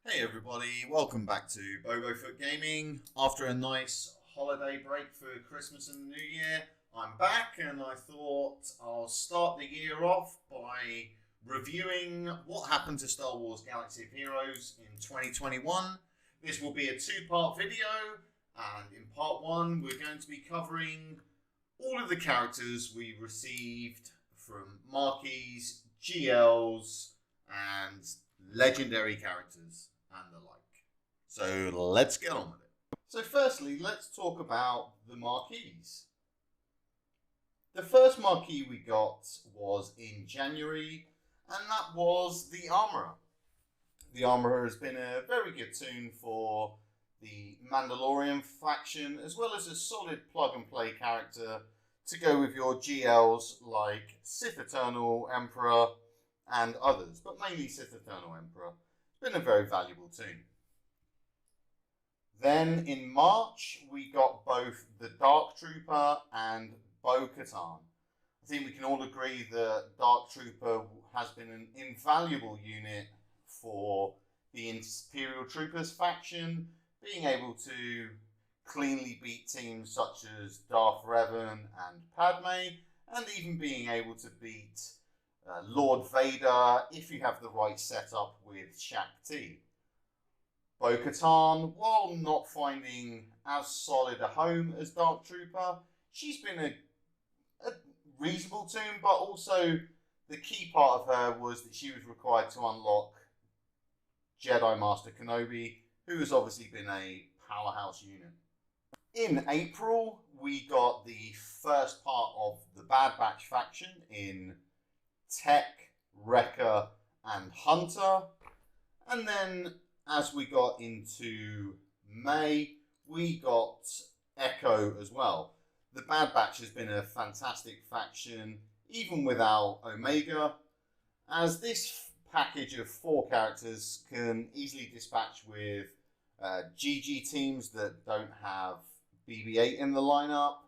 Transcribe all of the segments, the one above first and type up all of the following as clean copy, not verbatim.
Hey everybody, welcome back to Bobo Foot Gaming. After a nice holiday break for Christmas and the New Year, I'm back and I thought I'll start the year off by reviewing what happened to Star Wars Galaxy of Heroes in 2021. This will be a two-part video, and in part one we're going to be covering all of the characters we received from Marquees, GLs, and legendary characters and the like. So let's get on with it. So firstly, let's talk about the Marquees. The first Marquee we got was in January, and that was the Armourer. The Armourer has been a very good tune for the Mandalorian faction, as well as a solid plug-and-play character to go with your GLs like Sith Eternal Emperor and others, but mainly Sith Eternal Emperor. It's been a very valuable tune. Then in March, we got both the Dark Trooper and Bo-Katan. I think we can all agree that Dark Trooper has been an invaluable unit for the Imperial Troopers faction, being able to cleanly beat teams such as Darth Revan and Padme, and even being able to beat Lord Vader if you have the right setup with Shakti. Bo-Katan, while not finding as solid a home as Dark Trooper, she's been a reasonable tune, but also the key part of her was that she was required to unlock Jedi Master Kenobi, who has obviously been a powerhouse unit. In April, we got the first part of the Bad Batch faction in Tech, Wrecker, and Hunter. And then as we got into May, we got Echo as well. The Bad Batch has been a fantastic faction, even without Omega, as this package of 4 characters can easily dispatch with GG teams that don't have BB-8 in the lineup,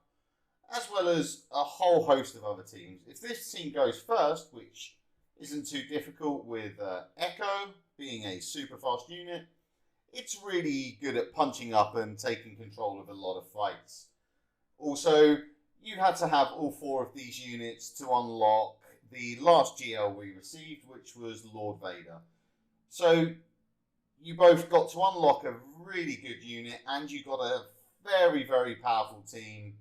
as well as a whole host of other teams. If this team goes first, which isn't too difficult with Echo being a super fast unit, it's really good at punching up and taking control of a lot of fights. Also, you had to have all 4 of these units to unlock the last GL we received, which was Lord Vader. So you both got to unlock a really good unit, and you got a very, very powerful team.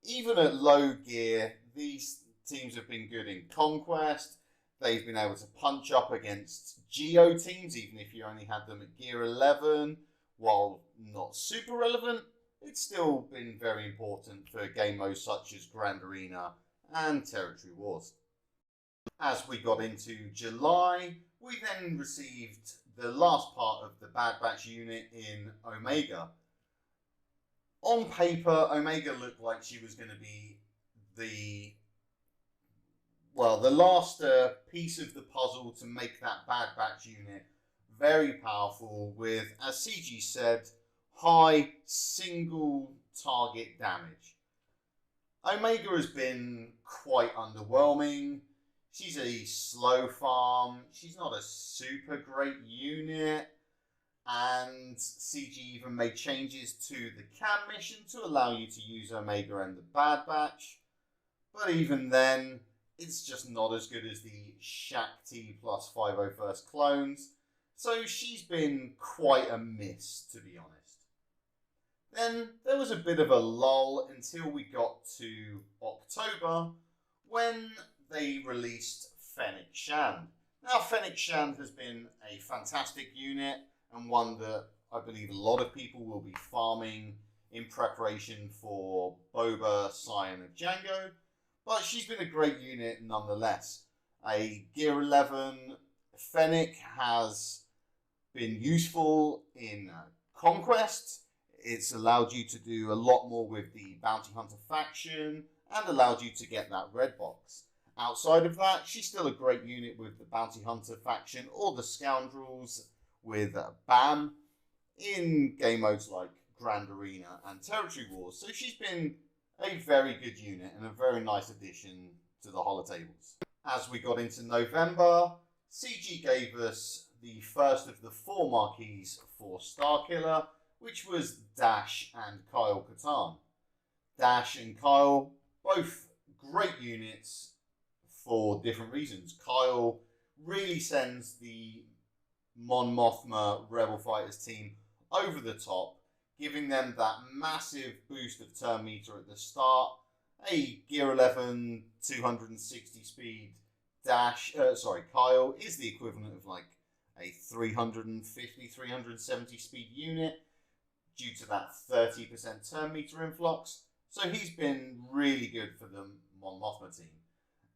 Even at low gear, these teams have been good in Conquest. They've been able to punch up against Geo teams, even if you only had them at gear 11. While not super relevant, it's still been very important for game modes such as Grand Arena and Territory Wars. As we got into July, we then received the last part of the Bad Batch unit in Omega. On paper, Omega looked like she was going to be the last piece of the puzzle to make that Bad Batch unit very powerful with, as CG said, high single target damage. Omega has been quite underwhelming. She's a slow farm. She's not a super great unit. And CG even made changes to the cam mission to allow you to use Omega and the Bad Batch. But even then, it's just not as good as the Shakti plus 501st clones. So she's been quite a miss, to be honest. Then there was a bit of a lull until we got to October, when they released Fennec Shand. Now, Fennec Shand has been a fantastic unit, and one that I believe a lot of people will be farming in preparation for Boba, Scion of Django. But she's been a great unit nonetheless. A Gear 11 Fennec has been useful in Conquest. It's allowed you to do a lot more with the Bounty Hunter faction and allowed you to get that red box. Outside of that, she's still a great unit with the Bounty Hunter faction or the Scoundrels with BAM in game modes like Grand Arena and Territory Wars. So she's been a very good unit and a very nice addition to the holotables. As we got into November, CG gave us the first of the 4 Marquees for Starkiller, which was Dash and Kyle Katarn. Dash and Kyle, both great units for different reasons. Kyle really sends the Mon Mothma Rebel Fighters team over the top, giving them that massive boost of turn meter at the start. A Gear 11 260 speed Kyle is the equivalent of like a 350, 370 speed unit due to that 30% turn meter influx. So he's been really good for the Mon Mothma team.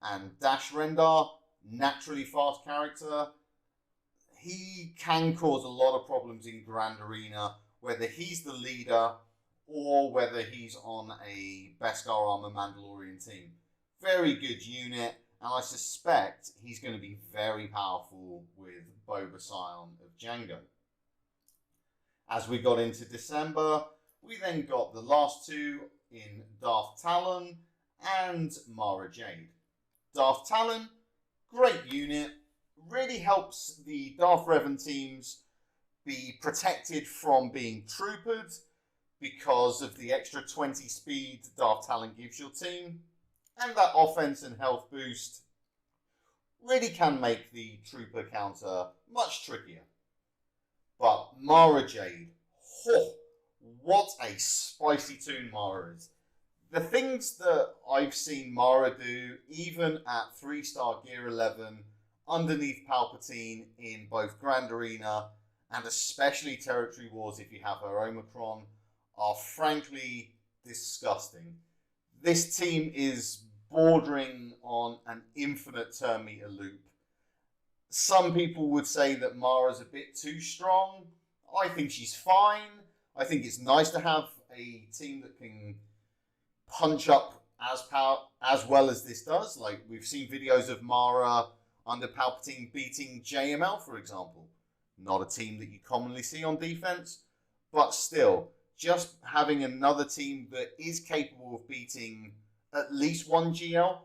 And Dash Rendar, naturally fast character, he can cause a lot of problems in Grand Arena, whether he's the leader or whether he's on a Beskar Armor Mandalorian team. Very good unit, and I suspect he's going to be very powerful with Bobo Scion of Django. As we got into December, we then got the last 2 in Darth Talon and Mara Jade. Darth Talon, great unit, really helps the Darth Revan teams be protected from being troopered because of the extra 20 speed Darth Talon gives your team, and that offense and health boost really can make the trooper counter much trickier. But Mara Jade, what a spicy tune Mara is. The things that I've seen Mara do, even at 3-star Gear 11, underneath Palpatine in both Grand Arena and especially Territory Wars if you have her Omicron, are frankly disgusting. This team is bordering on an infinite turn meter loop. Some people would say that Mara's a bit too strong. I think she's fine. I think it's nice to have a team that can punch up as well as this does. Like, we've seen videos of Mara under Palpatine beating JML, for example. Not a team that you commonly see on defense, but still, just having another team that is capable of beating at least 1 GL,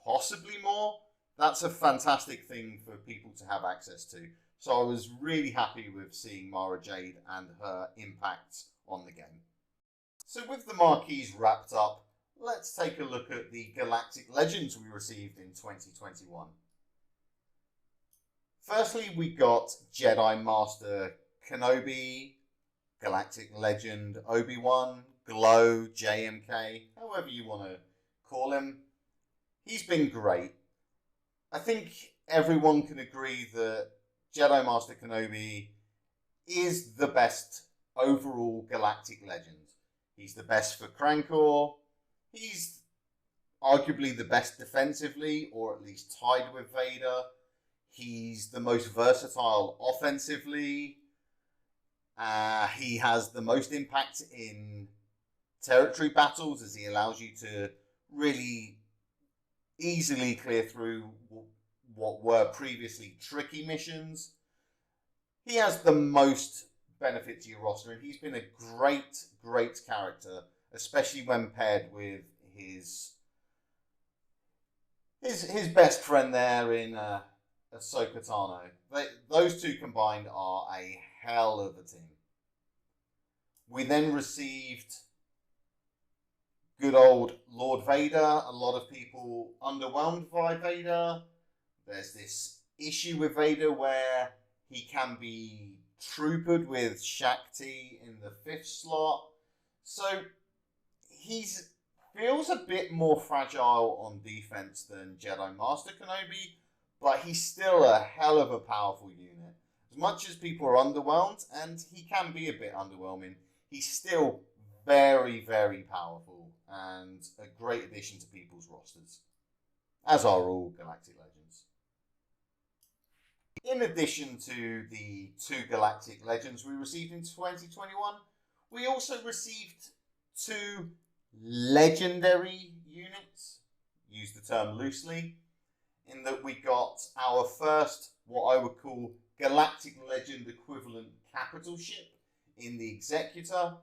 possibly more, that's a fantastic thing for people to have access to. So I was really happy with seeing Mara Jade and her impact on the game. So with the Marquees wrapped up, let's take a look at the Galactic Legends we received in 2021. Firstly, we got Jedi Master Kenobi, Galactic Legend Obi-Wan, Glow, JMK, however you want to call him. He's been great. I think everyone can agree that Jedi Master Kenobi is the best overall Galactic Legend. He's the best for Crancor. He's arguably the best defensively, or at least tied with Vader. He's the most versatile offensively. He has the most impact in territory battles, as he allows you to really easily clear through what were previously tricky missions. He has the most benefit to your roster, and he's been a great character, especially when paired with his best friend there in Ahsoka Tano. Those two combined are a hell of a team. We then received good old Lord Vader. A lot of people underwhelmed by Vader. There's this issue with Vader where he can be troopered with Shakti in the 5th slot. So he feels a bit more fragile on defense than Jedi Master Kenobi, but he's still a hell of a powerful unit. As much as people are underwhelmed, and he can be a bit underwhelming, he's still very powerful and a great addition to people's rosters, as are all Galactic Legends. In addition to the 2 Galactic Legends we received in 2021, we also received 2 legendary units, use the term loosely, in that we got our first, what I would call, Galactic Legend equivalent capital ship in the Executor.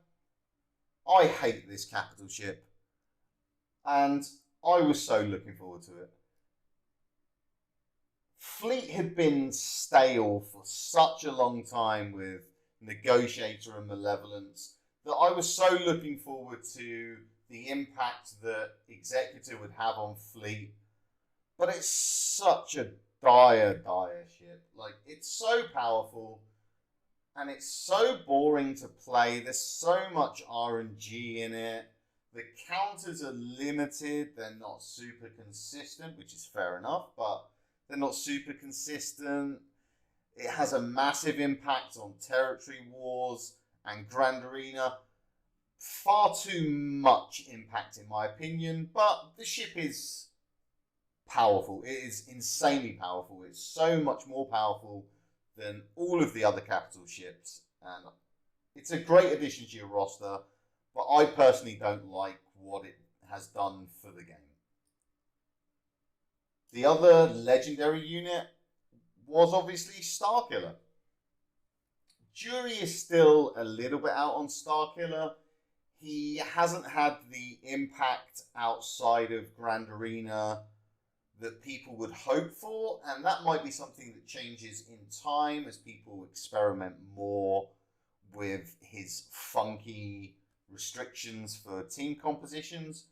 I hate this capital ship, and I was so looking forward to it. Fleet had been stale for such a long time with Negotiator and Malevolence that I was so looking forward to the impact that Executor would have on Fleet. But it's such a dire ship. Like, it's so powerful and it's so boring to play. There's so much RNG in it. The counters are limited. They're not super consistent, which is fair enough, but they're not super consistent. It has a massive impact on territory wars and Grand Arena. Far too much impact, in my opinion, but the ship is powerful. It is insanely powerful. It's so much more powerful than all of the other capital ships, and it's a great addition to your roster, but I personally don't like what it has done for the game. The other legendary unit was obviously Starkiller. Jury is still a little bit out on Starkiller. He hasn't had the impact outside of Grand Arena that people would hope for, and that might be something that changes in time as people experiment more with his funky restrictions for team compositions.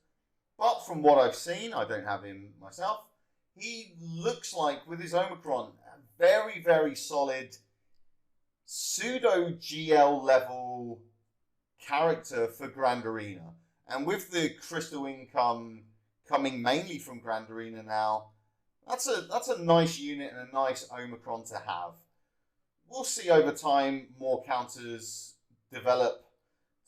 But from what I've seen, I don't have him myself, he looks like, with his Omicron, a very, very solid pseudo-GL level character for Grand Arena. And with the crystal income coming mainly from Grand Arena now, that's a nice unit and a nice Omicron to have. We'll see over time more counters develop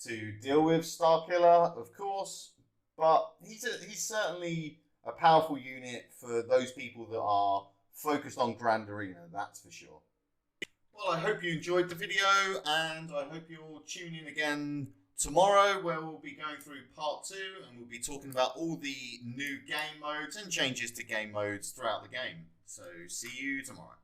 to deal with Starkiller, of course, but he's certainly a powerful unit for those people that are focused on Grand Arena, that's for sure. Well, I hope you enjoyed the video, and I hope you'll tune in again tomorrow, where we'll be going through part 2, and we'll be talking about all the new game modes and changes to game modes throughout the game. So see you tomorrow.